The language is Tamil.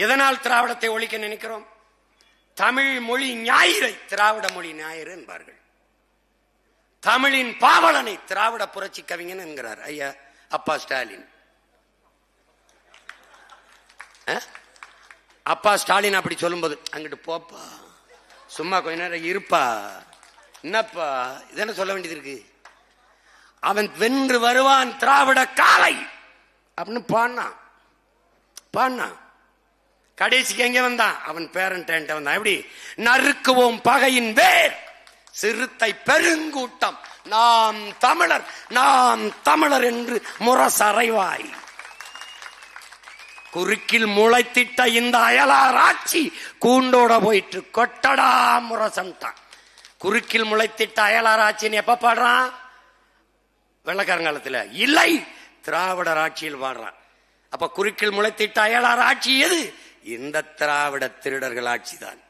எதனால் திராவிடத்தை ஒழிக்க நினைக்கிறோம்? தமிழ் மொழி ஞாயிறை திராவிட மொழி ஞாயிறு என்பார்கள். தமிழின் பாவலனை திராவிட புரட்சி கவிஞன் என்கிறார் ஐயா அப்பா ஸ்டாலின். அப்பா ஸ்டாலின் அப்படி சொல்லும்போது அங்கிட்டு போப்பா, சும்மா கொஞ்ச நேரம் இருப்பா, என்னப்பா இதென்ன சொல்ல வேண்டியது இருக்கு, அவன் வென்று வருவான் திராவிட காலை அப்படின்னு பாடினான். கடைசிக்கு எங்க வந்தான்? அவன் பேரன் வந்தான். எப்படி? நறுக்குவோம் பகையின் வேர் சிறுத்தை பெருங்கூட்டம், நாம் தமிழர் என்று முரசறைவாய். குறுக்கில் முளைத்திட்ட இந்த அயலார் ஆட்சி கூண்டோட போயிட்டு கொட்டடா முரசன்ட்டான். குறுக்கில் முளைத்திட்ட அயலார் ஆட்சின்னு எப்ப பாடுறான்? வெள்ளக்காரங்காலத்தில் இல்லை, திராவிடர் ஆட்சியில் பாடுறான். அப்ப குறுக்கில் முளைத்திட்ட அயலார் ஆட்சி எது? இந்த திராவிட திருடர்கள் ஆட்சி தான்.